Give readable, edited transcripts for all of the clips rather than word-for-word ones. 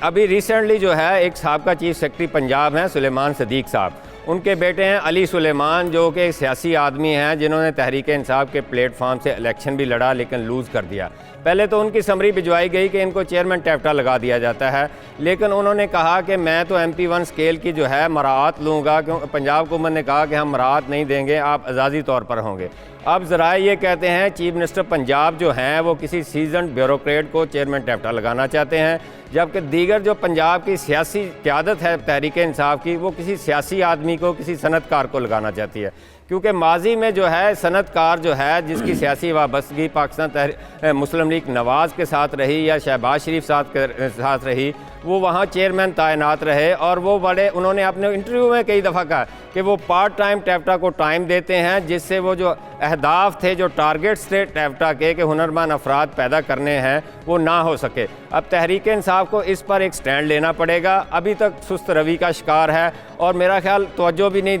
ابھی ریسنٹلی جو ہے ایک سابقہ چیف سیکرٹری پنجاب ہیں سلیمان صدیق صاحب، ان کے بیٹے ہیں علی سلیمان جو کہ ایک سیاسی آدمی ہیں جنہوں نے تحریک انصاف کے پلیٹ فارم سے الیکشن بھی لڑا لیکن لوز کر دیا۔ پہلے تو ان کی سمری بھجوائی گئی کہ ان کو چیئرمین ٹیفٹا لگا دیا جاتا ہے، لیکن انہوں نے کہا کہ میں تو MP1 اسکیل کی جو ہے مراعات لوں گا، کیوں پنجاب حکومت نے کہا کہ ہم مراعات نہیں دیں گے، آپ اعزازی طور پر ہوں گے۔ اب ذرائع یہ کہتے ہیں چیف منسٹر پنجاب جو ہیں وہ کسی سیزنڈ بیوروکریٹ کو چیئرمین ٹیفٹا لگانا چاہتے ہیں، جبکہ دیگر جو پنجاب کی سیاسی قیادت ہے تحریک انصاف کی وہ کسی سیاسی آدمی کو، کسی صنعت کار کو لگانا چاہتی ہے، کیونکہ ماضی میں جو ہے صنعت کار جو ہے جس کی سیاسی وابستگی پاکستان مسلم لیگ نواز کے ساتھ رہی یا شہباز شریف ساتھ رہی، وہ وہاں چیئرمین تعینات رہے، اور وہ انہوں نے اپنے انٹرویو میں کئی دفعہ کہا کہ وہ پارٹ ٹائم ٹیفٹا کو ٹائم دیتے ہیں، جس سے وہ جو اہداف تھے، جو ٹارگیٹس تھے ٹیفٹا کے کہ ہنرمند افراد پیدا کرنے ہیں، وہ نہ ہو سکے۔ اب تحریک انصاف کو اس پر ایک سٹینڈ لینا پڑے گا، ابھی تک سست روی کا شکار ہے اور میرا خیال توجہ بھی نہیں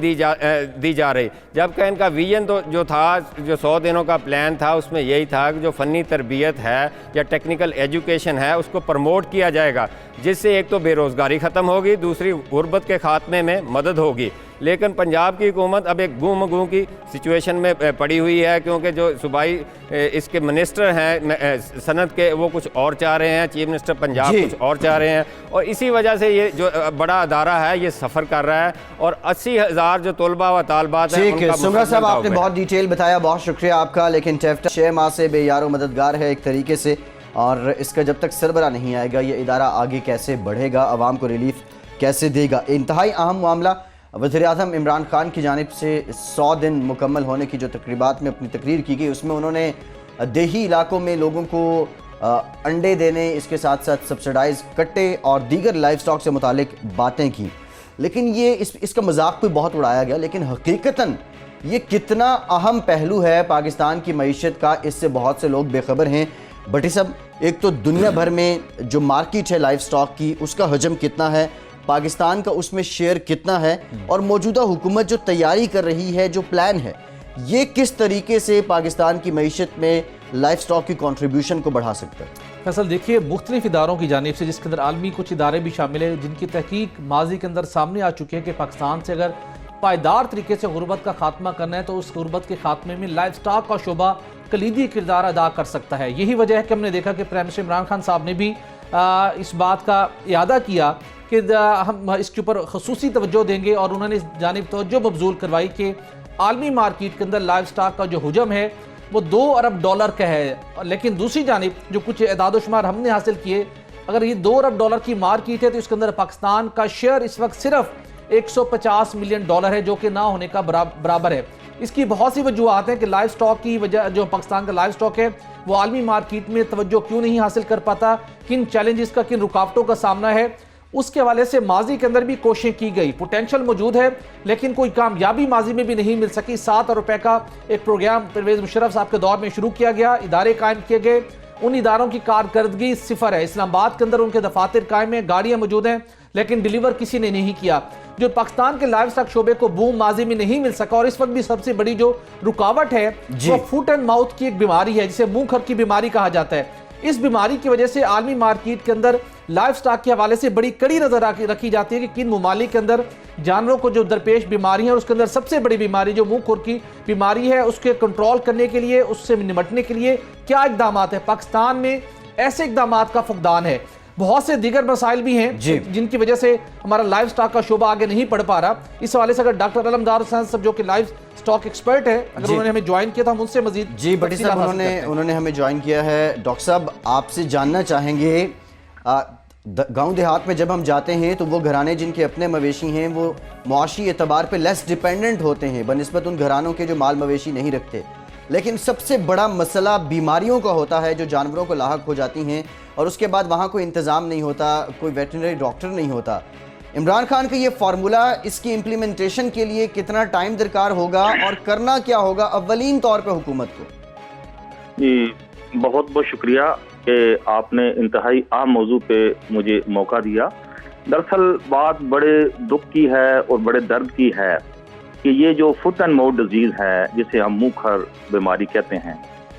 دی جا رہی، جبکہ ان کا ویژن تو جو تھا، جو 100 دنوں کا پلان تھا، اس میں یہی تھا کہ جو فنی تربیت ہے یا ٹیکنیکل ایجوکیشن ہے اس کو پروموٹ کیا جائے گا، جس سے ایک تو بے روزگاری ختم ہوگی، دوسری غربت کے خاتمے میں مدد ہوگی۔ لیکن پنجاب کی حکومت اب ایک گوں مگوں کی سچویشن میں پڑی ہوئی ہے، کیونکہ جو صوبائی اس کے منسٹر ہیں صنعت کے وہ کچھ اور چاہ رہے ہیں، چیف منسٹر پنجاب کچھ اور چاہ رہے ہیں، اور اسی وجہ سے یہ جو بڑا ادارہ ہے یہ سفر کر رہا ہے، اور 80,000 جو طلبہ و طالبات ہیں ان کا سمرا صاحب آپ نے بہت ڈیٹیل بتایا، بہت شکریہ آپ کا۔ لیکن ٹیفٹا 6 ماہ سے بے یار و مددگار ہے ایک طریقے سے، اور اس کا جب تک سربراہ نہیں آئے گا یہ ادارہ آگے کیسے بڑھے گا، عوام کو ریلیف کیسے دے گا۔ انتہائی اہم معاملہ، وزیر اعظم عمران خان کی جانب سے 100 دن مکمل ہونے کی جو تقریبات میں اپنی تقریر کی گئی، اس میں انہوں نے دیہی علاقوں میں لوگوں کو انڈے دینے، اس کے ساتھ ساتھ سبسڈائز کٹے اور دیگر لائف سٹاک سے متعلق باتیں کی، لیکن یہ اس کا مذاق بھی بہت اڑایا گیا، لیکن حقیقتاً یہ کتنا اہم پہلو ہے پاکستان کی معیشت کا، اس سے بہت سے لوگ بے خبر ہیں۔ بٹی صاحب، ایک تو دنیا بھر میں جو مارکیٹ ہے لائف سٹاک کی، اس کا حجم کتنا ہے، پاکستان کا اس میں شیئر کتنا ہے، اور موجودہ حکومت جو تیاری کر رہی ہے، جو پلان ہے، یہ کس طریقے سے پاکستان کی معیشت میں لائف سٹاک کی کنٹریبیوشن کو بڑھا سکتا ہے؟ فیصل دیکھیے، مختلف اداروں کی جانب سے، جس کے اندر عالمی کچھ ادارے بھی شامل ہیں، جن کی تحقیق ماضی کے اندر سامنے آ چکے ہیں کہ پاکستان سے اگر پائیدار طریقے سے غربت کا خاتمہ کرنا ہے تو اس غربت کے خاتمے میں لائف سٹاک کا شعبہ کلیدی کردار ادا کر سکتا ہے۔ یہی وجہ ہے کہ ہم نے دیکھا کہ پرائم منسٹر عمران خان صاحب نے بھی اس بات کا اعادہ کیا کہ ہم اس کے اوپر خصوصی توجہ دیں گے، اور انہوں نے اس جانب توجہ مبذول کروائی کہ عالمی مارکیٹ کے اندر لائف سٹاک کا جو حجم ہے وہ $2 ارب کا ہے، لیکن دوسری جانب جو کچھ اعداد و شمار ہم نے حاصل کیے، اگر یہ $2 ارب کی مارکیٹ ہے تو اس کے اندر پاکستان کا شیئر اس وقت صرف $150 ملین ہے، جو کہ نہ ہونے کا برابر ہے۔ اس کی بہت سی وجوہات ہیں کہ لائف سٹاک کی وجہ، جو پاکستان کا لائف سٹاک ہے وہ عالمی مارکیٹ میں توجہ کیوں نہیں حاصل کر پاتا، کن چیلنجز کا، کن رکاوٹوں کا سامنا ہے، اس کے حوالے سے ماضی کے اندر بھی کوششیں کی گئی، پوٹینشل موجود ہے، لیکن کوئی کامیابی ماضی میں بھی نہیں مل سکی۔ 7 ارب کا ایک پروگرام پرویز مشرف صاحب کے دور میں شروع کیا گیا، ادارے قائم کیے گئے، ان اداروں کی کارکردگی صفر ہے۔ اسلام آباد کے اندر ان کے دفاتر قائم ہیں، گاڑیاں موجود ہیں، لیکن ڈیلیور کسی نے نہیں کیا۔ جو پاکستان کے لائف سٹاک شعبے کو بوم ماضی میں نہیں مل سکا، اور اس وقت بھی سب سے بڑی جو رکاوٹ ہے وہ فوٹ اینڈ ماؤتھ کی ایک بیماری ہے، جسے منہ کھر کی بیماری کہا جاتا ہے۔ اس بیماری کی وجہ سے عالمی مارکیٹ کے اندر لائف سٹاک کے حوالے سے بڑی کڑی نظر رکھی جاتی ہے کہ کن ممالک کے اندر جانوروں کو جو درپیش بیماری ہے، اور اس کے اندر سب سے بڑی بیماری جو منہ کھر کی بیماری ہے، اس کے کنٹرول کرنے کے لیے، اس سے نمٹنے کے لیے کیا اقدامات ہیں۔ پاکستان میں ایسے اقدامات کا فقدان ہے، بہت سے دیگر مسائل بھی ہیں جن کی وجہ سے ہمارا لائف سٹاک کا شعبہ آگے نہیں بڑھ پا رہا۔ اس حوالے سے اگر ڈاکٹر علمدار حسین صاحب جو کہ لائف سٹاک ایکسپرٹ ہے، اگر انہوں نے ہمیں جوائن کیا تھا، ہم ان سے مزید بٹی صاحب انہوں نے ہمیں جوائن کیا ہے۔ ڈاکٹر صاحب، آپ سے جاننا چاہیں گے، گاؤں دیہات میں جب ہم جاتے ہیں تو وہ گھرانے جن کے اپنے مویشی ہیں وہ معاشی اعتبار پہ لیس ڈیپینڈنٹ ہوتے ہیں بنسبت ان گھرانوں کے جو مال مویشی نہیں رکھتے، لیکن سب سے بڑا مسئلہ بیماریوں کا ہوتا ہے جو جانوروں کو لاحق ہو جاتی ہیں، اور اس کے بعد وہاں کوئی انتظام نہیں ہوتا، کوئی ویٹرنری ڈاکٹر نہیں ہوتا۔ عمران خان کا یہ فارمولا، اس کی امپلیمنٹیشن کے لیے کتنا ٹائم درکار ہوگا اور کرنا کیا ہوگا اولین طور پہ حکومت کو؟ جی بہت بہت شکریہ کہ آپ نے انتہائی اہم موضوع پہ مجھے موقع دیا۔ دراصل بات بڑے دکھ کی ہے اور بڑے درد کی ہے کہ یہ جو فٹ اینڈ ماؤتھ ڈیزیز ہے، جسے ہم منہ کھر بیماری کہتے ہیں،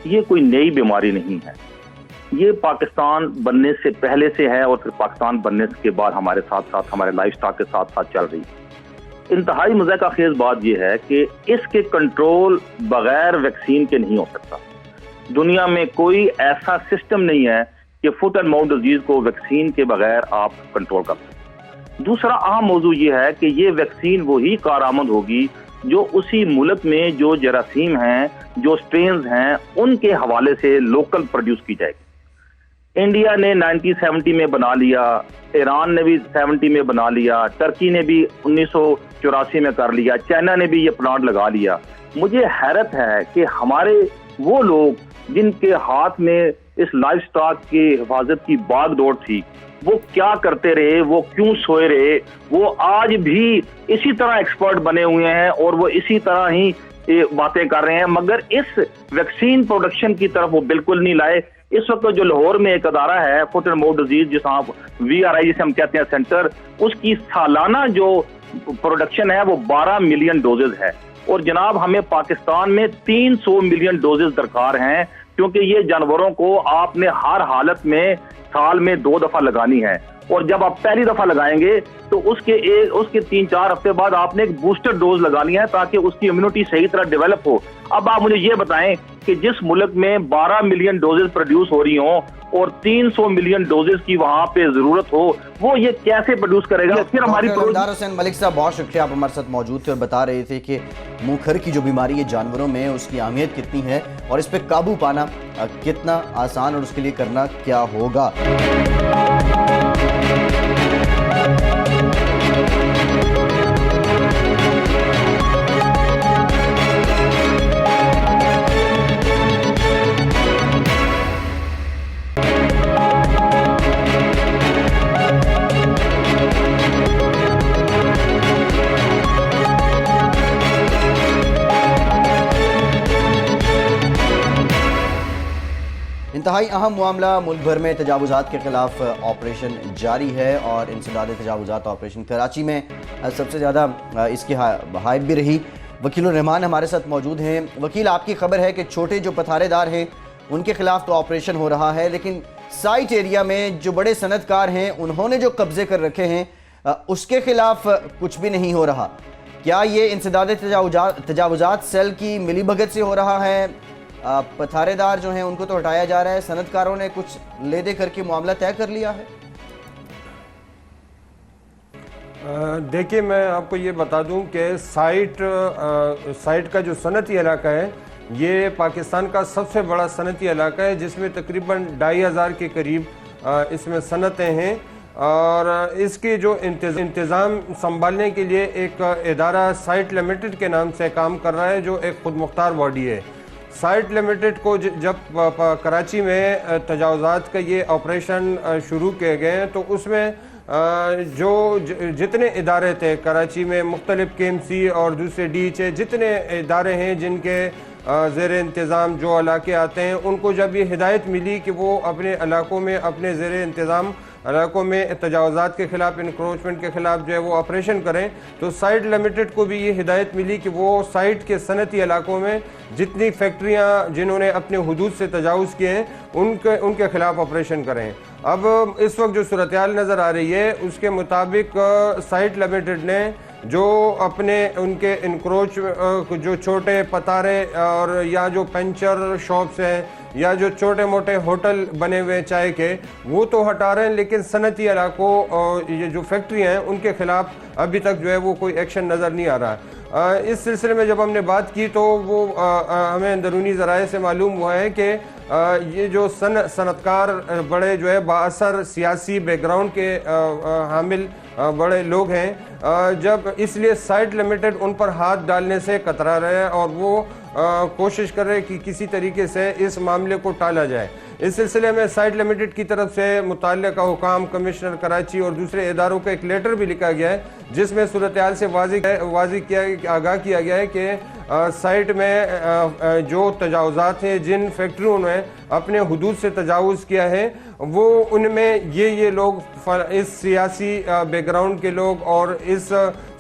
یہ کوئی نئی بیماری نہیں ہے۔ یہ پاکستان بننے سے پہلے سے ہے اور پھر پاکستان بننے کے بعد ہمارے ساتھ ساتھ ہمارے لائف سٹاک کے ساتھ ساتھ چل رہی ہے۔ انتہائی مضحکہ خیز بات یہ ہے کہ اس کے کنٹرول بغیر ویکسین کے نہیں ہو سکتا۔ دنیا میں کوئی ایسا سسٹم نہیں ہے کہ فٹ اینڈ ماؤتھ ڈیزیز کو ویکسین کے بغیر آپ کنٹرول کر سکیں۔ دوسرا اہم موضوع یہ ہے کہ یہ ویکسین وہی کارآمد ہوگی جو اسی ملک میں جو جراثیم ہیں، جو سٹرینز ہیں، ان کے حوالے سے لوکل پروڈیوس کی جائے گی۔ انڈیا نے 1970 میں بنا لیا، ایران نے بھی 70 میں بنا لیا، ترکی نے بھی 1984 میں کر لیا، چائنا نے بھی یہ پلانٹ لگا لیا۔ مجھے حیرت ہے کہ ہمارے وہ لوگ جن کے ہاتھ میں اس لائف سٹاک کی حفاظت کی باغ دوڑ تھی، وہ کیا کرتے رہے، وہ کیوں سوئے رہے؟ وہ آج بھی اسی طرح ایکسپرٹ بنے ہوئے ہیں اور وہ اسی طرح ہی باتیں کر رہے ہیں، مگر اس ویکسین پروڈکشن کی طرف وہ بالکل نہیں لائے۔ اس وقت جو لاہور میں ایک ادارہ ہے فٹ اینڈ ماؤتھ ڈیزیز، جس VRI جسے ہم کہتے ہیں سینٹر، اس کی سالانہ جو پروڈکشن ہے وہ 12 ملین ڈوزز ہے، اور جناب ہمیں پاکستان میں 300 ملین ڈوزز درکار ہیں، کیونکہ یہ جانوروں کو آپ نے ہر حالت میں سال میں 2 دفعہ لگانی ہے، اور جب آپ پہلی دفعہ لگائیں گے تو اس کے 3-4 ہفتے بعد آپ نے ایک بوسٹر ڈوز لگانی ہے تاکہ اس کی امیونٹی صحیح طرح ڈیولپ ہو۔ اب آپ مجھے یہ بتائیں کہ جس ملک میں 12 ملین ڈوزز پروڈیوس ہو رہی ہوں اور 300 ملین ڈوزز کی وہاں پہ ضرورت ہو، وہ یہ کیسے پروڈیوس کرے گا؟ پھر ہماری دار حسین ملک صاحب بہت شکریہ، آپ ہمارے ساتھ موجود تھے اور بتا رہے تھے کہ منہ کھر کی جو بیماری ہے جانوروں میں، اس کی اہمیت کتنی ہے اور اس پہ قابو پانا کتنا آسان اور اس کے لیے کرنا کیا ہوگا۔ انتہائی اہم معاملہ، ملک بھر میں تجاوزات کے خلاف آپریشن جاری ہے اور انسداد تجاوزات آپریشن کراچی میں سب سے زیادہ اس کی ہائپ بھی رہی۔ وکیل الرحمان ہمارے ساتھ موجود ہیں۔ وکیل، آپ کی خبر ہے کہ چھوٹے جو پتھارے دار ہیں ان کے خلاف تو آپریشن ہو رہا ہے، لیکن سائٹ ایریا میں جو بڑے صنعت کار ہیں انہوں نے جو قبضے کر رکھے ہیں اس کے خلاف کچھ بھی نہیں ہو رہا۔ کیا یہ انسداد تجاوزات سیل کی ملی بھگت سے ہو رہا ہے؟ پتھارے دار جو ہیں ان کو تو ہٹایا جا رہا ہے، صنعت کاروں نے کچھ لے دے کر کے معاملہ طے کر لیا ہے؟ دیکھیے، میں آپ کو یہ بتا دوں کہ سائٹ کا جو صنعتی علاقہ ہے یہ پاکستان کا سب سے بڑا صنعتی علاقہ ہے، جس میں تقریباً 2500 کے قریب اس میں صنعتیں ہیں، اور اس کی جو انتظام سنبھالنے کے لیے ایک ادارہ سائٹ لمیٹڈ کے نام سے کام کر رہا ہے، جو ایک خود مختار باڈی ہے۔ سائٹ لمیٹڈ کو جب کراچی میں تجاوزات کا یہ آپریشن شروع کیے گئے ہیں تو اس میں جو جتنے ادارے تھے کراچی میں، مختلف KMC اور دوسرے DHA، جتنے ادارے ہیں جن کے زیر انتظام جو علاقے آتے ہیں، ان کو جب یہ ہدایت ملی کہ وہ اپنے علاقوں میں، اپنے زیر انتظام علاقوں میں تجاوزات کے خلاف، انکروچمنٹ کے خلاف جو ہے وہ آپریشن کریں، تو سائٹ لمیٹڈ کو بھی یہ ہدایت ملی کہ وہ سائٹ کے صنعتی علاقوں میں جتنی فیکٹریاں جنہوں نے اپنے حدود سے تجاوز کیے ہیں ان کے خلاف آپریشن کریں۔ اب اس وقت جو صورتحال نظر آ رہی ہے اس کے مطابق سائٹ لمیٹڈ نے جو اپنے ان کے انکروچ جو چھوٹے پتارے اور یا جو پنچر شاپس ہیں یا جو چھوٹے موٹے ہوٹل بنے ہوئے چائے کے، وہ تو ہٹا رہے ہیں، لیکن صنعتی علاقوں یہ جو فیکٹری ہیں ان کے خلاف ابھی تک جو ہے وہ کوئی ایکشن نظر نہیں آ رہا۔ اس سلسلے میں جب ہم نے بات کی تو وہ ہمیں اندرونی ذرائع سے معلوم ہوا ہے کہ یہ جو صنعت کار بڑے جو ہے بااثر سیاسی بیک گراؤنڈ کے حامل بڑے لوگ ہیں، جب اس لیے سائٹ لمیٹڈ ان پر ہاتھ ڈالنے سے کترا رہے ہیں اور وہ کوشش کر رہے کہ کسی طریقے سے اس معاملے کو ٹالا جائے۔ اس سلسلے میں سائٹ لمیٹڈ کی طرف سے متعلقہ حکام، کمشنر کراچی اور دوسرے اداروں کا ایک لیٹر بھی لکھا گیا ہے، جس میں صورتحال سے آگاہ کیا گیا ہے کہ سائٹ میں جو تجاوزات ہیں، جن فیکٹریوں نے اپنے حدود سے تجاوز کیا ہے، وہ ان میں یہ لوگ اس سیاسی بیک گراؤنڈ کے لوگ اور اس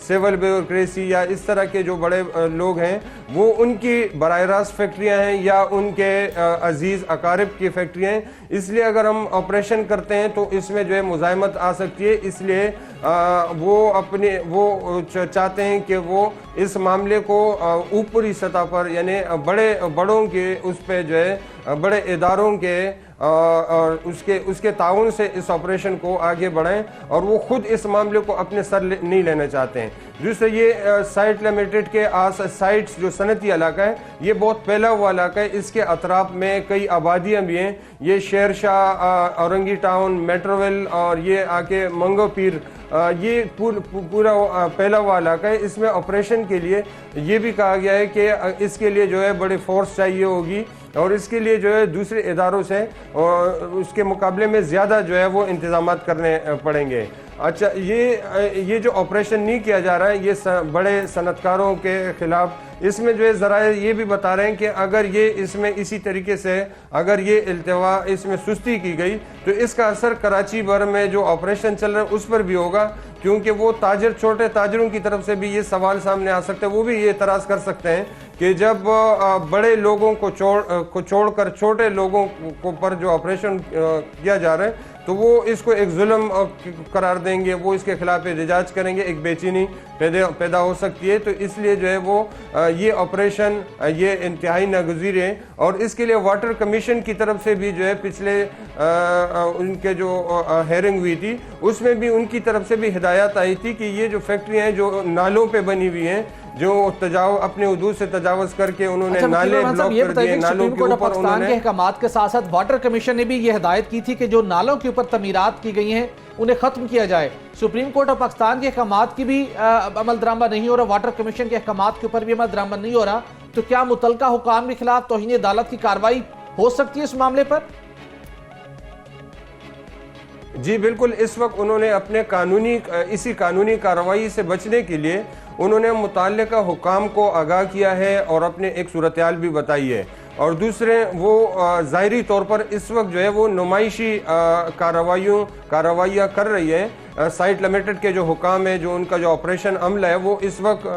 سیول بیوروکریسی یا اس طرح کے جو بڑے لوگ ہیں، وہ ان کی براہ راست فیکٹریاں ہیں یا ان کے عزیز اقارب کی فیکٹریاں ہیں، اس لیے اگر ہم آپریشن کرتے ہیں تو اس میں جو ہے مزاحمت آ سکتی ہے، اس لیے وہ چاہتے ہیں کہ وہ اس معاملے کو اوپری سطح پر یعنی بڑوں کے اس پہ جو ہے بڑے اداروں کے اور اس کے تعاون سے اس آپریشن کو آگے بڑھائیں، اور وہ خود اس معاملے کو اپنے سر نہیں لینا چاہتے ہیں۔ دوسرے یہ سائٹ لمیٹڈ کے سائٹس جو صنعتی علاقہ ہے یہ بہت پھیلا ہوا علاقہ ہے، اس کے اطراف میں کئی آبادیاں بھی ہیں، یہ شیر شاہ، اورنگی ٹاؤن، میٹرویل اور یہ آکے منگو پیر، یہ پورا پھیلا ہوا علاقہ ہے۔ اس میں آپریشن کے لیے یہ بھی کہا گیا ہے کہ اس کے لیے جو ہے بڑے فورس چاہیے ہوگی، اور اس کے لیے جو ہے دوسرے اداروں سے اور اس کے مقابلے میں زیادہ جو ہے وہ انتظامات کرنے پڑیں گے۔ اچھا، یہ جو آپریشن نہیں کیا جا رہا ہے یہ بڑے صنعت کاروں کے خلاف، اس میں جو ہے ذرائع یہ بھی بتا رہے ہیں کہ اگر یہ اس میں اسی طریقے سے اگر یہ التوا اس میں سستی کی گئی تو اس کا اثر کراچی بھر میں جو آپریشن چل رہا ہے اس پر بھی ہوگا، کیونکہ وہ چھوٹے تاجروں کی طرف سے بھی یہ سوال سامنے آ سکتا ہے، وہ بھی یہ اعتراض کر سکتے ہیں کہ جب بڑے لوگوں کو چھوڑ کر چھوٹے لوگوں پر جو آپریشن کیا جا رہا ہے تو وہ اس کو ایک ظلم قرار دیں گے، وہ اس کے خلاف احتجاج کریں گے، ایک بے چینی پیدا ہو سکتی ہے۔ تو اس لیے جو ہے وہ یہ آپریشن یہ انتہائی ناگزیر ہے، اور اس کے لیے واٹر کمیشن کی طرف سے بھی جو ہے پچھلے ان کے جو ہیئرنگ ہوئی تھی اس میں بھی ان کی طرف سے بھی ہدایات آئی تھی کہ یہ جو فیکٹریاں ہیں جو نالوں پہ بنی ہوئی ہیں، جو اپنے حدود سے تجاوز کر کے انہوں نے نالے بلاک کر دیے، نالوں کے اوپر پاکستان کے احکامات کے ساتھ ساتھ واٹر کمیشن نے بھی یہ ہدایت کی تھی کہ جو نالوں کے اوپر تعمیرات کی گئی ہیں انہیں ختم کیا جائے۔ سپریم کورٹ اور پاکستان کے احکامات کی بھی عمل درآمد نہیں ہو رہا، واٹر کمیشن کے احکامات کے اوپر بھی عمل درآمد نہیں ہو رہا، تو کیا متعلقہ حکام کے خلاف توہین عدالت کی کارروائی ہو سکتی ہے اس معاملے پر؟ جی بالکل، اس وقت انہوں نے اپنے اسی قانونی کارروائی سے بچنے کے لیے انہوں نے متعلقہ حکام کو آگاہ کیا ہے اور اپنے ایک صورتحال بھی بتائی ہے، اور دوسرے وہ ظاہری طور پر اس وقت جو ہے وہ نمائشی کارروائیاں کر رہی ہے۔ سائٹ لمیٹڈ کے جو حکام ہیں، جو ان کا جو آپریشن عملہ ہے، وہ اس وقت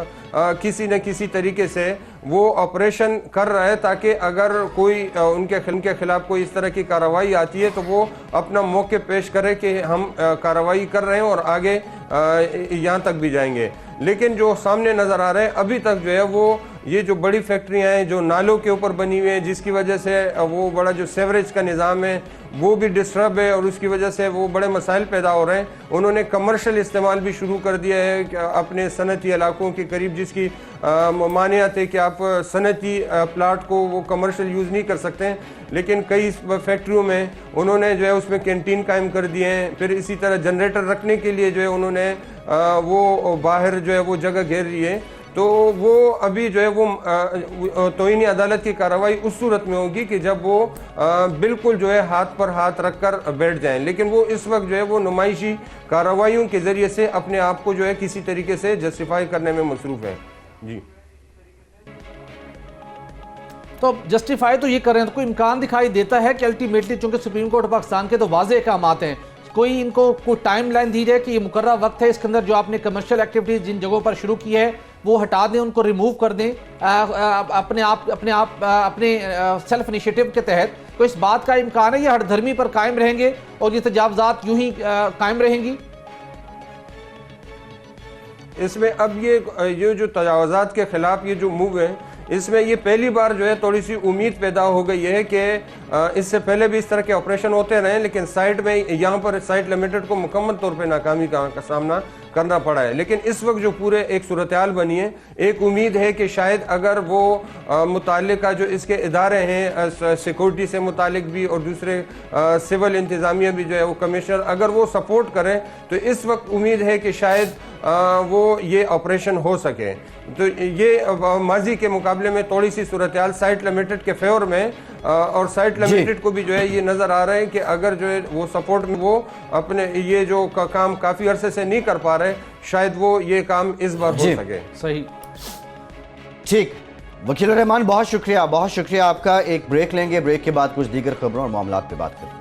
کسی نہ کسی طریقے سے وہ آپریشن کر رہا ہے تاکہ اگر کوئی ان کے خلاف کوئی اس طرح کی کارروائی آتی ہے تو وہ اپنا موقع پیش کرے کہ ہم کارروائی کر رہے ہیں اور آگے یہاں تک بھی جائیں گے۔ لیکن جو سامنے نظر آ رہا ہے ابھی تک جو ہے وہ یہ جو بڑی فیکٹریاں ہیں جو نالوں کے اوپر بنی ہوئی ہیں، جس کی وجہ سے وہ بڑا جو سیوریج کا نظام ہے وہ بھی ڈسٹرب ہے، اور اس کی وجہ سے وہ بڑے مسائل پیدا ہو رہے ہیں۔ انہوں نے کمرشل استعمال بھی شروع کر دیا ہے اپنے صنعتی علاقوں کے قریب، جس کی ممانعت ہے کہ آپ صنعتی پلاٹ کو وہ کمرشل یوز نہیں کر سکتے ہیں، لیکن کئی فیکٹریوں میں انہوں نے جو ہے اس میں کینٹین قائم کر دیے ہیں۔ پھر اسی طرح جنریٹر رکھنے کے لیے جو ہے انہوں نے وہ باہر جو ہے وہ جگہ گھیر لی ہے، تو وہ ابھی جو ہے وہ توہین عدالت کی کارروائی اس صورت میں ہوگی کہ جب وہ بالکل جو ہے ہاتھ پر ہاتھ رکھ کر بیٹھ جائیں، لیکن وہ اس وقت جو ہے وہ نمائشی کارروائیوں کے ذریعے سے اپنے آپ کو جو ہے کسی طریقے سے جسٹیفائی کرنے میں مصروف ہے۔ جی تو جسٹیفائی تو یہ کر رہے ہیں، تو کوئی امکان دکھائی دیتا ہے کہ الٹیمیٹلی چونکہ سپریم کورٹ پاکستان کے تو واضح احکامات ہیں، کوئی ان کو کوئی ٹائم لائن دی جائے کہ یہ مقررہ وقت ہے اس کے اندر جو آپ نے کمرشل ایکٹیویٹیز جن جگہوں پر شروع کی ہے وہ ہٹا دیں، ان کو ریموو کر دیں اپنے سیلف انیشیٹو کے تحت؟ کوئی اس بات کا امکان ہے یہ ہر دھرمی پر قائم رہیں گے اور یہ تجاوزات یوں ہی قائم رہیں گی؟ اس میں اب یہ جو تجاوزات کے خلاف یہ جو موو ہے، اس میں یہ پہلی بار جو ہے تھوڑی سی امید پیدا ہو گئی ہے کہ اس سے پہلے بھی اس طرح کے آپریشن ہوتے رہے، لیکن سائٹ میں یہاں پر سائٹ لمیٹڈ کو مکمل طور پہ ناکامی کا سامنا کرنا پڑا ہے۔ لیکن اس وقت جو پورے ایک صورتحال بنی ہے، ایک امید ہے کہ شاید اگر وہ متعلقہ جو اس کے ادارے ہیں سیکورٹی سے متعلق بھی اور دوسرے سول انتظامیہ بھی جو ہے وہ کمشنر اگر وہ سپورٹ کریں تو اس وقت امید ہے کہ شاید وہ یہ آپریشن ہو سکے۔ تو یہ ماضی کے مقابلے میں تھوڑی سی صورتحال سائٹ لمیٹڈ کے فیور میں، اور سائٹ لمیٹڈ کو بھی جو ہے یہ نظر آ رہا ہے کہ اگر جو ہے وہ سپورٹ میں وہ اپنے یہ جو کام کافی عرصے سے نہیں کر پا رہے، شاید وہ یہ کام اس بار ہو سکے۔ صحیح، ٹھیک۔ وکیل الرحمان بہت شکریہ آپ کا۔ ایک بریک لیں گے، بریک کے بعد کچھ دیگر خبروں اور معاملات پہ بات کرتے ہیں۔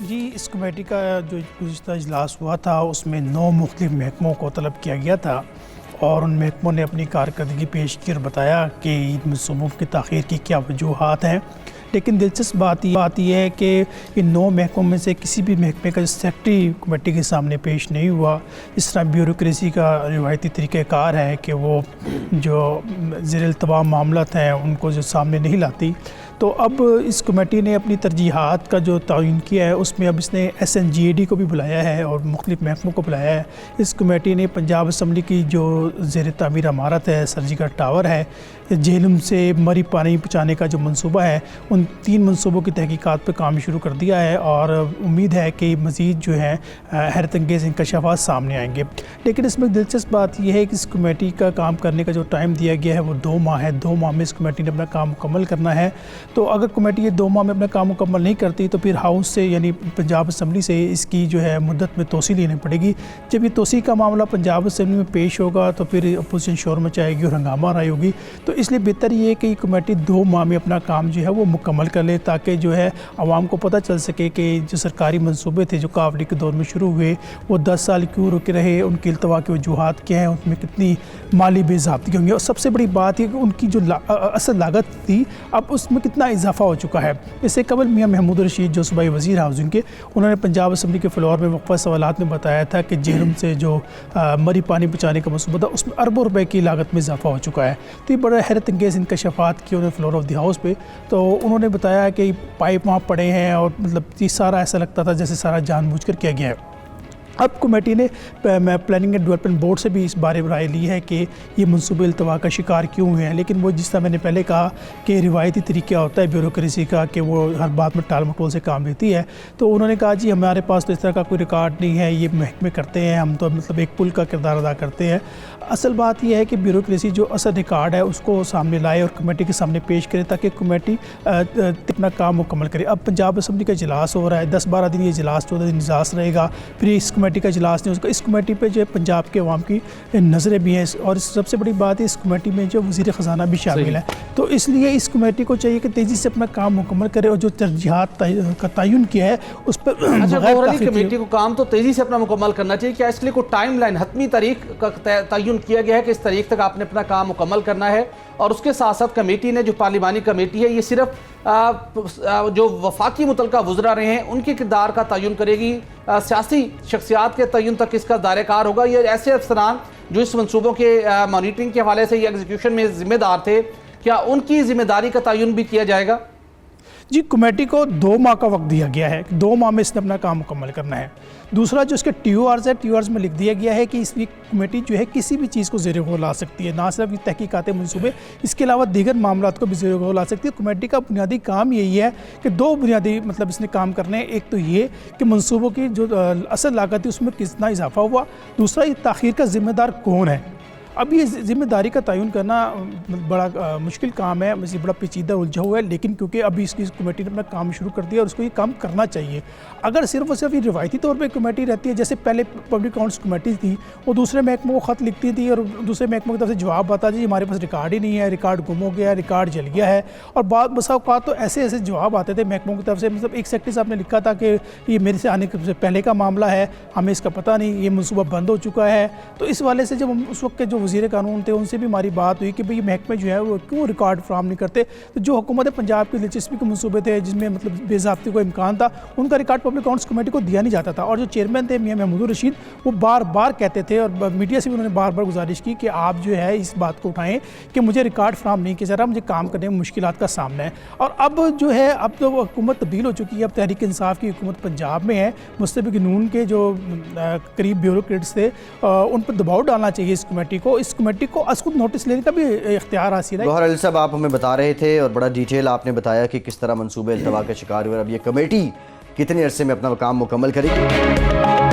جی اس کمیٹی کا جو گزشتہ اجلاس ہوا تھا اس میں 9 مختلف محکموں کو طلب کیا گیا تھا اور ان محکموں نے اپنی کارکردگی پیش کی اور بتایا کہ ان منصوبوں کی تاخیر کی کیا وجوہات ہیں. لیکن دلچسپ بات یہ ہے کہ ان 9 محکموں میں سے کسی بھی محکمے کا سیکرٹری کمیٹی کے سامنے پیش نہیں ہوا. اس طرح بیوروکریسی کا روایتی طریقہ کار ہے کہ وہ جو زیر التواء معاملات ہیں ان کو جو سامنے نہیں لاتی. تو اب اس کمیٹی نے اپنی ترجیحات کا جو تعین کیا ہے اس میں اب اس نے SNGAD کو بھی بلایا ہے اور مختلف محکموں کو بلایا ہے. اس کمیٹی نے پنجاب اسمبلی کی جو زیر تعمیر عمارت ہے سرجیکل ٹاور ہے, جہلم سے مری پانی پہنچانے کا جو منصوبہ ہے, ان 3 منصوبوں کی تحقیقات پہ کام شروع کر دیا ہے اور امید ہے کہ مزید جو ہے حیرت انگیز انکشافات سامنے آئیں گے. لیکن اس میں دلچسپ بات یہ ہے کہ اس کمیٹی کا کام کرنے کا جو ٹائم دیا گیا ہے وہ 2 ماہ ہے. 2 ماہ میں اس کمیٹی نے اپنا کام مکمل کرنا ہے. تو اگر کمیٹی یہ 2 ماہ میں اپنا کام مکمل نہیں کرتی تو پھر ہاؤس سے یعنی پنجاب اسمبلی سے اس کی جو ہے مدت میں توسیع لینی پڑے گی. جب یہ توسیع کا معاملہ پنجاب اسمبلی میں پیش ہوگا تو پھر اپوزیشن شور مچائے گی اور ہنگامہ آرائی ہوگی. تو اس لیے بہتر یہ ہے کہ یہ کمیٹی 2 ماہ میں اپنا کام جو ہے وہ مکمل کر لے تاکہ جو ہے عوام کو پتہ چل سکے کہ جو سرکاری منصوبے تھے جو کاوری کے دور میں شروع ہوئے وہ 10 سال کیوں رکے رہے, ان کی التوا کی وجوہات کیا ہیں, ان میں کتنی مالی بے ضابطگی ہوں گی, اور سب سے بڑی بات یہ کہ ان کی جو اصل لاگت تھی اب اس میں کتنا اضافہ ہو چکا ہے. اس سے قبل میاں محمود رشید جو صوبائی وزیر ہاؤسنگ کے, انہوں نے پنجاب اسمبلی کے فلور میں وقفہ سوالات میں بتایا تھا کہ جہلم سے جو مری پانی پہنچانے کا منصوبہ تھا اس میں اربوں روپے کی لاگت میں اضافہ ہو چکا ہے. تو یہ بڑا حیرت انگیز انکشافات کیے انہوں نے فلور آف دی ہاؤس پہ. تو انہوں نے بتایا کہ پائپ وہاں پڑے ہیں اور مطلب یہ سارا ایسا لگتا تھا جیسے سارا جان بوجھ کر کیا گیا ہے. اب کمیٹی نے پلاننگ اینڈ ڈیولپمنٹ بورڈ سے بھی اس بارے میں رائے لی ہے کہ یہ منصوبے التوا کا شکار کیوں ہوئے ہیں. لیکن وہ جس طرح میں نے پہلے کہا کہ روایتی طریقہ ہوتا ہے بیوروکریسی کا کہ وہ ہر بات میں ٹال مٹول سے کام لیتی ہے, تو انہوں نے کہا جی ہمارے پاس تو اس طرح کا کوئی ریکارڈ نہیں ہے, یہ محکمے کرتے ہیں, ہم تو مطلب ایک پل کا کردار ادا کرتے ہیں. اصل بات یہ ہے کہ بیوروکریسی جو اصل ریکارڈ ہے اس کو سامنے لائے اور کمیٹی کے سامنے پیش کرے تاکہ کمیٹی اپنا کام مکمل کرے. اب پنجاب اسمبلی کا اجلاس ہو رہا ہے, 10-12 دن یہ اجلاس 14 دن اجلاس رہے گا, پھر اس کمیٹی کا اجلاس نہیں. اس کمیٹی پہ جو پنجاب کے عوام کی نظریں بھی ہیں, اور سب سے بڑی بات ہے اس کمیٹی میں جو وزیر خزانہ بھی شامل ہے. تو اس لیے اس کمیٹی کو چاہیے کہ تیزی سے اپنا کام مکمل کرے اور جو ترجیحات کا تعین کیا ہے اس پر کمیٹی کو کام تو تیزی سے اپنا مکمل کرنا چاہیے. کیا اس لیے کوئی ٹائم لائن حتمی تاریخ کا تعین کیا گیا ہے کہ اس تاریخ تک آپ نے اپنا کام مکمل کرنا ہے؟ اور اس کے ساتھ ساتھ کمیٹی نے جو پارلیمانی کمیٹی ہے یہ صرف جو وفاقی متعلقہ وزراء رہے ہیں ان کے کردار کا تعین کرے گی, سیاسی شخصیات کے تعین تک اس کا دائرہ کار ہوگا, یا ایسے افسران جو اس منصوبوں کے مانیٹرنگ کے حوالے سے یا ایگزیکیوشن میں ذمہ دار تھے کیا ان کی ذمہ داری کا تعین بھی کیا جائے گا؟ جی کمیٹی کو 2 ماہ کا وقت دیا گیا ہے, 2 ماہ میں اس نے اپنا کام مکمل کرنا ہے. دوسرا جو اس کے TORs ہے, TORs میں لکھ دیا گیا ہے کہ اس کی کمیٹی جو ہے کسی بھی چیز کو زیر غور لا سکتی ہے, نہ صرف یہ تحقیقاتی منصوبے, اس کے علاوہ دیگر معاملات کو بھی زیر غور لا سکتی ہے. کمیٹی کا بنیادی کام یہی ہے کہ 2 بنیادی مطلب اس نے کام کرنے ہیں. ایک تو یہ کہ منصوبوں کی جو اصل لاگت ہے اس میں کتنا اضافہ ہوا, دوسرا یہ تاخیر کا ذمہ دار کون ہے. اب یہ ذمہ داری کا تعین کرنا بڑا مشکل کام ہے, مجھے بڑا پیچیدہ الجھا ہوا ہے, لیکن کیونکہ ابھی اس کی کمیٹی نے اپنا کام شروع کر دیا اور اس کو یہ کام کرنا چاہیے. اگر صرف اور صرف یہ روایتی طور پہ کمیٹی رہتی ہے, جیسے پہلے پبلک اکاؤنٹس کمیٹی تھی, وہ دوسرے محکموں کو خط لکھتی تھی اور دوسرے محکموں کی طرف سے جواب آتا جی ہمارے پاس ریکارڈ ہی نہیں ہے, ریکارڈ گم ہو گیا ہے, ریکارڈ جل گیا ہے. اور بسا اوقات تو ایسے جواب آتے تھے محکموں کی طرف سے, مطلب ایک سیکرٹری صاحب نے لکھا تھا کہ یہ میرے سے آنے سے پہلے کا معاملہ ہے, ہمیں اس کا پتہ نہیں, یہ منصوبہ بند ہو چکا ہے. تو اس والے سے جب ہم اس وقت کے جو وزیر قانون تھے ان سے بھی ہماری بات ہوئی کہ بھئی محکمے جو ہے وہ کیوں ریکارڈ فراہم نہیں کرتے. تو جو حکومت پنجاب کی دلچسپی کے منصوبے تھے جس میں مطلب بے ضابطگی کو امکان تھا, ان کا ریکارڈ پبلک اکاؤنٹس کمیٹی کو دیا نہیں جاتا تھا. اور جو چیئرمین تھے میاں محمود رشید, وہ بار بار کہتے تھے اور میڈیا سے بھی انہوں نے بار بار گزارش کی کہ آپ جو ہے اس بات کو اٹھائیں کہ مجھے ریکارڈ فراہم نہیں کیا جا رہا, مجھے کام کرنے میں مشکلات کا سامنا ہے. اور اب جو ہے اب تو حکومت تبدیل ہو چکی ہے, اب تحریک انصاف کی حکومت پنجاب میں ہے. مستبق نون کے جو قریب بیوروکریٹس تھے ان پر دباؤ ڈالنا چاہیے اس کمیٹی کو. اس کمیٹی کو از خود نوٹس لینے کا بھی اختیار حاصل ہے. گوہر علی صاحب آپ ہمیں بتا رہے تھے اور بڑا ڈیٹیل آپ نے بتایا کہ کس طرح منصوبے التوا کا شکار ہوئے. اب یہ کمیٹی کتنے عرصے میں اپنا کام مکمل کرے گی؟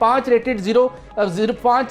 5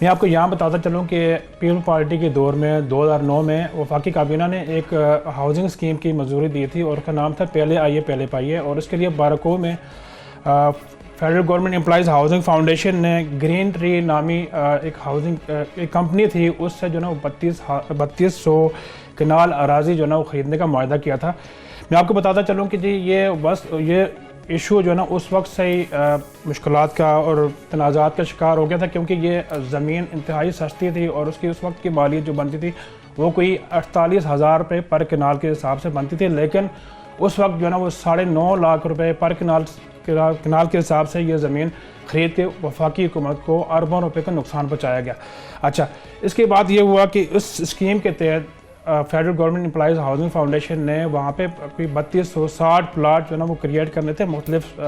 میں آپ کو یہاں بتاتا چلوں کہ پیپل پارٹی کے دور میں 2009 میں وفاقی کابینہ نے ایک ہاؤسنگ اسکیم کی منظوری دی تھی اور اس کا نام تھا پہلے آئیے پہلے پائیے، اور اس کے لیے بارکو میں federal government employees housing foundation نے گرین ٹری نامی ایک کمپنی تھی، اس سے جو نا 3200 کنال اراضی جو نا وہ خریدنے کا معاہدہ کیا تھا۔ میں آپ کو بتاتا چلوں کہ جی یہ ایشو جو ہے نا اس وقت سے ہی مشکلات کا اور تنازعات کا شکار ہو گیا تھا، کیونکہ یہ زمین انتہائی سستی تھی اور اس کی اس وقت کی مالیت جو بنتی تھی وہ کوئی 48,000 روپے پر کنال کے حساب سے بنتی تھی، لیکن اس وقت جو ہے نا وہ 9.5 لاکھ روپے پر کنال کے حساب سے یہ زمین خرید کے وفاقی حکومت کو اربوں روپے کا نقصان پہنچایا گیا۔ اچھا، اس کے بعد یہ ہوا کہ اس اسکیم کے تحت federal government employees housing foundation نے وہاں پہ کوئی 3260 پلاٹ جو ہے نا وہ کریٹ کرنے تھے مختلف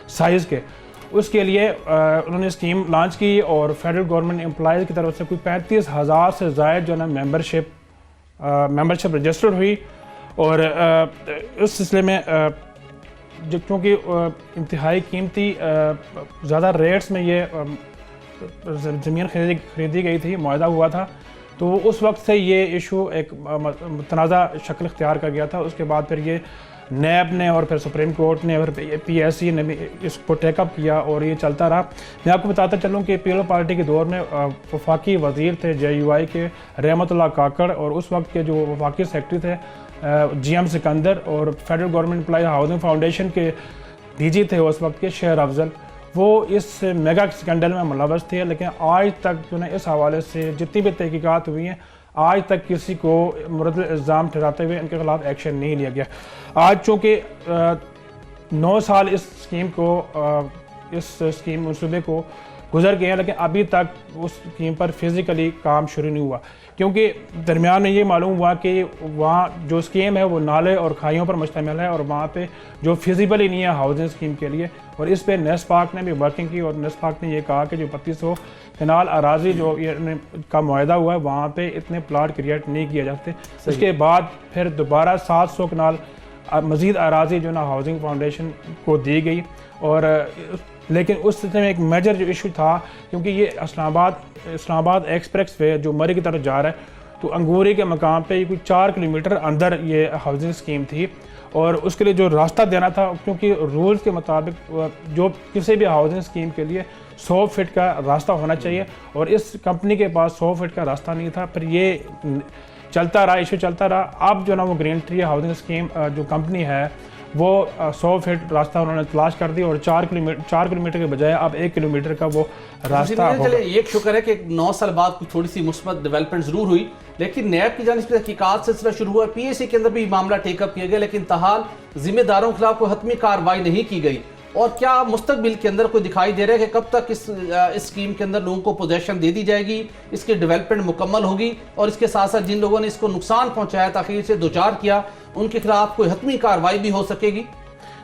سائز کے۔ اس کے لیے انہوں نے اسکیم لانچ کی اور فیڈرل گورنمنٹ امپلائیز کی طرف سے کوئی 35,000 سے زائد جو ہے نا ممبرشپ رجسٹرڈ ہوئی، اور اس سلسلے میں چونکہ انتہائی قیمتی زیادہ ریٹس میں یہ زمین خریدی گئی تھی، معاہدہ ہوا تھا، تو اس وقت سے یہ ایشو ایک متنازع شکل اختیار کر گیا تھا۔ اس کے بعد پھر یہ نیب نے اور پھر سپریم کورٹ نے اور پی ایس سی نے بھی اس کو ٹیک اپ کیا اور یہ چلتا رہا۔ میں آپ کو بتاتا چلوں کہ پیپل پارٹی کے دور میں وفاقی وزیر تھے جے یو آئی کے رحمت اللہ کاکڑ، اور اس وقت کے جو وفاقی سیکرٹری تھے جی ایم سکندر، اور federal government employee housing foundation کے ڈی جی تھے اس وقت کے شہر افضل، وہ اس میگا اسکینڈل میں ملوث تھے، لیکن آج تک جو ہے اس حوالے سے جتنی بھی تحقیقات ہوئی ہیں آج تک کسی کو مورد الزام ٹھہراتے ہوئے ان کے خلاف ایکشن نہیں لیا گیا۔ آج چونکہ 9 سال اس اسکیم منصوبے کو گزر گئے ہیں، لیکن ابھی تک اس اسکیم پر فزیکلی کام شروع نہیں ہوا، کیونکہ درمیان میں یہ معلوم ہوا کہ وہاں جو اسکیم ہے وہ نالے اور کھائیوں پر مشتمل ہے، اور وہاں پہ جو فیزیبل ہی نہیں ہے ہاؤسنگ اسکیم کے لیے، اور اس پہ نیسپاک نے بھی ورکنگ کی، اور نیسپاک نے یہ کہا کہ جو 3200 کنال اراضی جو کا معاہدہ ہوا ہے وہاں پہ اتنے پلاٹ کریٹ نہیں کیے جاتے۔ اس کے بعد پھر دوبارہ 700 کنال مزید اراضی جو نا ہاؤسنگ فاؤنڈیشن کو دی گئی، اور لیکن اس سلسلے میں ایک میجر جو ایشو تھا، کیونکہ یہ اسلام آباد ایکسپریس وے جو مری کی طرف جا رہا ہے، تو انگوری کے مقام پہ کوئی 4 کلومیٹر اندر یہ ہاؤسنگ اسکیم تھی، اور اس کے لیے جو راستہ دینا تھا، کیونکہ رولز کے مطابق جو کسی بھی ہاؤسنگ اسکیم کے لیے 100 فٹ کا راستہ ہونا چاہیے، اور اس کمپنی کے پاس 100 فٹ کا راستہ نہیں تھا۔ پھر یہ چلتا رہا، ایشو چلتا رہا۔ اب جو نا وہ گرین ٹری ہاؤسنگ اسکیم جو کمپنی ہے وہ 100 فٹ راستہ انہوں نے تلاش کر دی، اور 4 کلومیٹر کے بجائے اب 1 کلومیٹر کا وہ راستہ ہوگا۔ ایک شکر ہے کہ 9 سال بعد تھوڑی سی مثبت ڈیولپمنٹ ضرور ہوئی، لیکن نیب کی جانب سے تحقیقات سلسلہ شروع ہوا، پی ایس سی کے اندر بھی معاملہ ٹیک اپ کیا گیا، لیکن تاحال ذمہ داروں کے خلاف کوئی حتمی کارروائی نہیں کی گئی۔ اور کیا مستقبل کے اندر کوئی دکھائی دے رہا ہے کہ کب تک اس اسکیم کے اندر لوگوں کو پوزیشن دے دی جائے گی، اس کی ڈیولپمنٹ مکمل ہوگی، اور اس کے ساتھ ساتھ جن لوگوں نے اس کو نقصان پہنچایا، تاخیر سے دوچار کیا، ان کے خلاف کوئی حتمی کارروائی بھی ہو سکے گی؟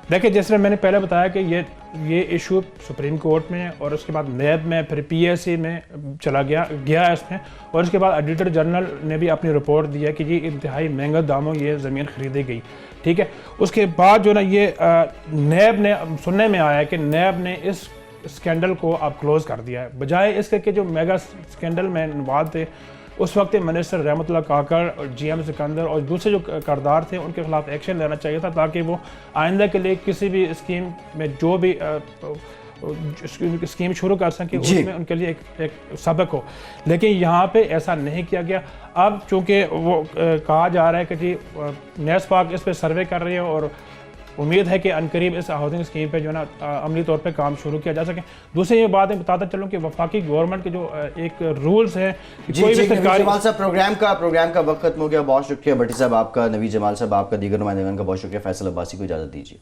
دیکھیں، جس طرح میں نے پہلے بتایا کہ یہ ایشو سپریم کورٹ میں اور اس کے بعد نیب میں پھر پی ایس سی میں چلا گیا ہے اس میں، اور اس کے بعد ایڈیٹر جنرل نے بھی اپنی رپورٹ دی ہے کہ یہ انتہائی مہنگا داموں یہ زمین خریدی گئی، ٹھیک ہے۔ اس کے بعد جو نا یہ نیب نے سننے میں آیا ہے کہ نیب نے اس اسکینڈل کو اب کلوز کر دیا ہے، بجائے اس کے کہ جو میگا اسکینڈل میں انوالو تھے اس وقت منسٹر رحمت اللہ کاکڑ اور جی ایم سکندر اور دوسرے جو کردار تھے ان کے خلاف ایکشن لینا چاہیے تھا، تاکہ وہ آئندہ کے لیے کسی بھی اسکیم میں جو بھی اسکیم شروع کر سکیں اس میں ان کے لیے ایک سبق ہو، لیکن یہاں پہ ایسا نہیں کیا گیا۔ اب چونکہ وہ کہا جا رہا ہے کہ جی نیسپاک اس پہ سروے کر رہی ہے، اور امید ہے کہ عنقریب اس ہاؤسنگ اسکیم پہ جو ہے نا عملی طور پہ کام شروع کیا جا سکے۔ دوسری یہ بات میں بتاتا چلوں کہ وفاقی گورنمنٹ کے جو ایک رولز ہیں، کوئی بھی سرکاری جمال صاحب پروگرام کا وقت ختم ہو گیا، بہت شکریہ بھٹی صاحب آپ کا، نوید جمال صاحب آپ کا، دیگر نمائندگان کا بہت شکریہ، فیصل عباسی کو اجازت دیجیے۔